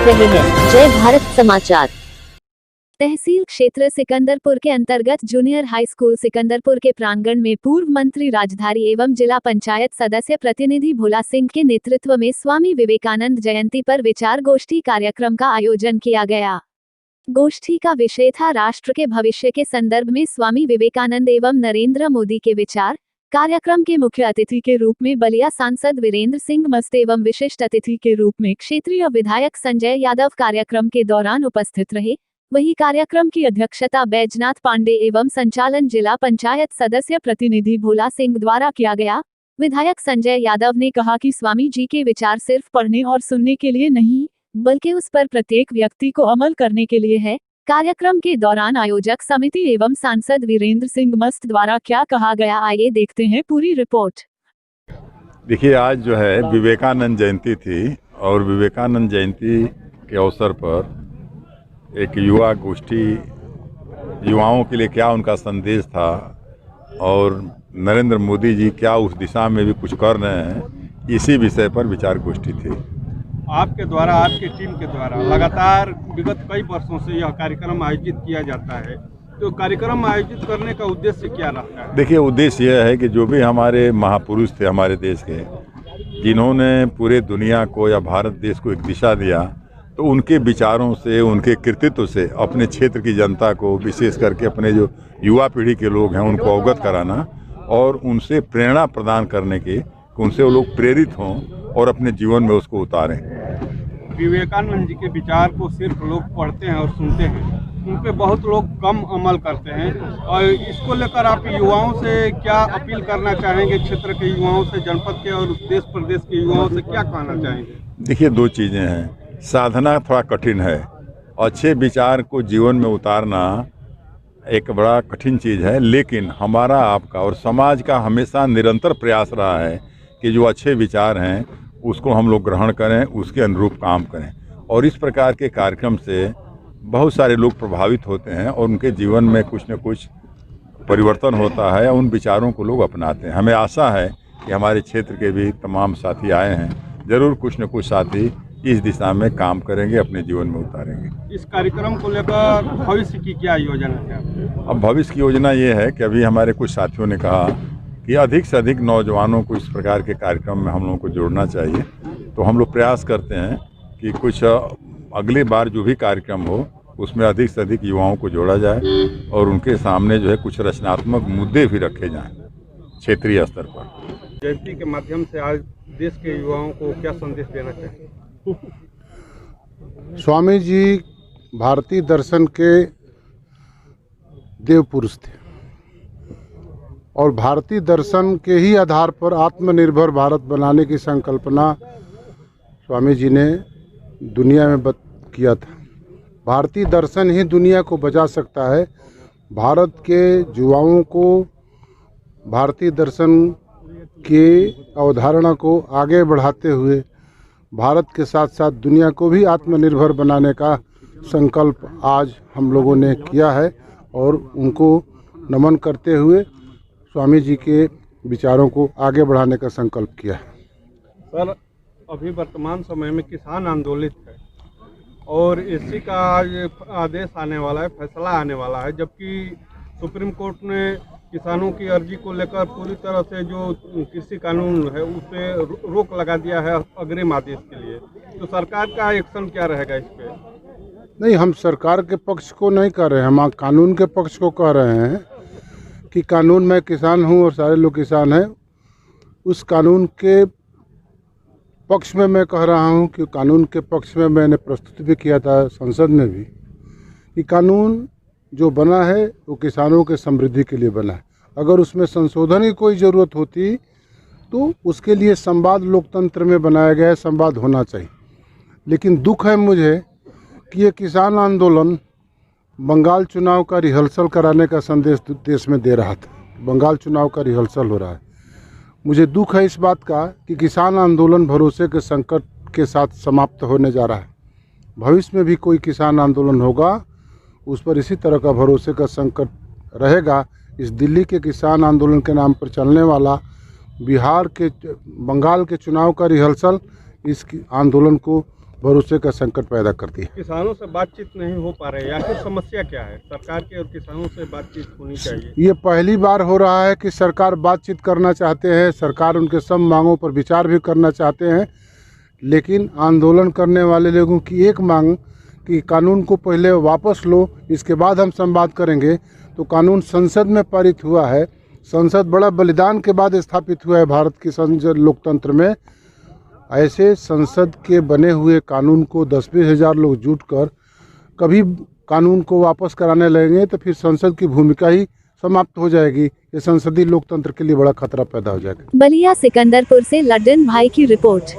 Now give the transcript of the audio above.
देख रहे हैं जय भारत समाचार। तहसील क्षेत्र सिकंदरपुर के अंतर्गत जूनियर हाई स्कूल सिकंदरपुर के प्रांगण में पूर्व मंत्री राजधारी एवं जिला पंचायत सदस्य प्रतिनिधि भोला सिंह के नेतृत्व में स्वामी विवेकानंद जयंती पर विचार गोष्ठी कार्यक्रम का आयोजन किया गया। गोष्ठी का विषय था राष्ट्र के भविष्य के संदर्भ में स्वामी विवेकानंद एवं नरेंद्र मोदी के विचार। कार्यक्रम के मुख्य अतिथि के रूप में बलिया सांसद वीरेंद्र सिंह मस्त एवं विशिष्ट अतिथि के रूप में क्षेत्रीय विधायक संजय यादव कार्यक्रम के दौरान उपस्थित रहे। वहीं कार्यक्रम की अध्यक्षता बैजनाथ पांडे एवं संचालन जिला पंचायत सदस्य प्रतिनिधि भोला सिंह द्वारा किया गया। विधायक संजय यादव ने कहा कि स्वामी जी के विचार सिर्फ पढ़ने और सुनने के लिए नहीं, बल्कि उस पर प्रत्येक व्यक्ति को अमल करने के लिए है। कार्यक्रम के दौरान आयोजक समिति एवं सांसद वीरेंद्र सिंह मस्त द्वारा क्या कहा गया, आइए देखते हैं पूरी रिपोर्ट। देखिए, आज जो है विवेकानंद जयंती थी और विवेकानंद जयंती के अवसर पर एक युवा गोष्ठी, युवाओं के लिए क्या उनका संदेश था और नरेंद्र मोदी जी क्या उस दिशा में भी कुछ कर रहे हैं, इसी विषय पर विचार गोष्ठी थी। आपके द्वारा, आपकी टीम के द्वारा लगातार विगत कई वर्षों से यह कार्यक्रम आयोजित किया जाता है, तो कार्यक्रम आयोजित करने का उद्देश्य क्या रहता है? देखिए, उद्देश्य यह है कि जो भी हमारे महापुरुष थे हमारे देश के, जिन्होंने पूरे दुनिया को या भारत देश को एक दिशा दिया, तो उनके विचारों से, उनके कृतित्व से अपने क्षेत्र की जनता को, विशेष करके अपने जो युवा पीढ़ी के लोग हैं, उनको अवगत कराना और उनसे प्रेरणा प्रदान करने की, उनसे वो लोग प्रेरित हों और अपने जीवन में उसको उतारें। विवेकानंद जी के विचार को सिर्फ लोग पढ़ते हैं और सुनते हैं, उन पे बहुत लोग कम अमल करते हैं, और इसको लेकर आप युवाओं से क्या अपील करना चाहेंगे? क्षेत्र के युवाओं से, जनपद के और देश प्रदेश के युवाओं से क्या कहना चाहेंगे? देखिए, दो चीज़ें हैं। साधना थोड़ा कठिन है, अच्छे विचार को जीवन में उतारना एक बड़ा कठिन चीज़ है, लेकिन हमारा, आपका और समाज का हमेशा निरंतर प्रयास रहा है कि जो अच्छे विचार हैं उसको हम लोग ग्रहण करें, उसके अनुरूप काम करें। और इस प्रकार के कार्यक्रम से बहुत सारे लोग प्रभावित होते हैं और उनके जीवन में कुछ न कुछ परिवर्तन होता है, उन विचारों को लोग अपनाते हैं। हमें आशा है कि हमारे क्षेत्र के भी तमाम साथी आए हैं, ज़रूर कुछ न कुछ साथी इस दिशा में काम करेंगे, अपने जीवन में उतारेंगे। इस कार्यक्रम को लेकर भविष्य की क्या योजना है? अब भविष्य की योजना ये है कि अभी हमारे कुछ साथियों ने कहा कि अधिक से अधिक नौजवानों को इस प्रकार के कार्यक्रम में हम लोगों को जोड़ना चाहिए, तो हम लोग प्रयास करते हैं कि कुछ अगली बार जो भी कार्यक्रम हो उसमें अधिक से अधिक युवाओं को जोड़ा जाए और उनके सामने जो है कुछ रचनात्मक मुद्दे भी रखे जाएं क्षेत्रीय स्तर पर। जयंती के माध्यम से आज देश के युवाओं को क्या संदेश देना चाहिए? स्वामी जी भारतीय दर्शन के देव पुरुष थे और भारतीय दर्शन के ही आधार पर आत्मनिर्भर भारत बनाने की संकल्पना स्वामी जी ने दुनिया में किया था। भारतीय दर्शन ही दुनिया को बचा सकता है। भारत के युवाओं को भारतीय दर्शन की अवधारणा को आगे बढ़ाते हुए भारत के साथ साथ दुनिया को भी आत्मनिर्भर बनाने का संकल्प आज हम लोगों ने किया है और उनको नमन करते हुए स्वामी जी के विचारों को आगे बढ़ाने का संकल्प किया है। सर, अभी वर्तमान समय में किसान आंदोलित है और इसी का आज आदेश आने वाला है, फैसला आने वाला है, जबकि सुप्रीम कोर्ट ने किसानों की अर्जी को लेकर पूरी तरह से जो कृषि कानून है उस पर रोक लगा दिया है अग्रिम आदेश के लिए। तो सरकार का एक्शन क्या रहेगा इस पर? नहीं, हम सरकार के पक्ष को नहीं कह रहे हैं, हम कानून के पक्ष को कह रहे हैं कि कानून, मैं किसान हूं और सारे लोग किसान हैं, उस कानून के पक्ष में मैं कह रहा हूं कि कानून के पक्ष में मैंने प्रस्तुत भी किया था संसद में भी कि कानून जो बना है वो किसानों के समृद्धि के लिए बना है। अगर उसमें संशोधन की कोई ज़रूरत होती तो उसके लिए संवाद लोकतंत्र में बनाया गया है, संवाद होना चाहिए। लेकिन दुख है मुझे कि ये किसान आंदोलन बंगाल चुनाव का रिहर्सल कराने का संदेश देश में दे रहा था। बंगाल चुनाव का रिहर्सल हो रहा है। मुझे दुख है इस बात का कि किसान आंदोलन भरोसे के संकट के साथ समाप्त होने जा रहा है। भविष्य में भी कोई किसान आंदोलन होगा, उस पर इसी तरह का भरोसे का संकट रहेगा। इस दिल्ली के किसान आंदोलन के नाम पर चलने वाला बिहार के, बंगाल के चुनाव का रिहर्सल इस आंदोलन को भरोसे का संकट पैदा करती है। किसानों से बातचीत नहीं हो पा रही है, आखिर समस्या क्या है? सरकार की और किसानों से बातचीत होनी चाहिए। ये पहली बार हो रहा है कि सरकार बातचीत करना चाहते हैं, सरकार उनके सब मांगों पर विचार भी करना चाहते हैं, लेकिन आंदोलन करने वाले लोगों की एक मांग कि कानून को पहले वापस लो, इसके बाद हम संवाद करेंगे। तो कानून संसद में पारित हुआ है, संसद बड़ा बलिदान के बाद स्थापित हुआ है भारत की संसद लोकतंत्र में। ऐसे संसद के बने हुए कानून को 10-20 हज़ार लोग जुटकर कभी कानून को वापस कराने लगेंगे तो फिर संसद की भूमिका ही समाप्त हो जाएगी। ये संसदीय लोकतंत्र के लिए बड़ा खतरा पैदा हो जाएगा। बलिया सिकंदरपुर से लड्डन भाई की रिपोर्ट।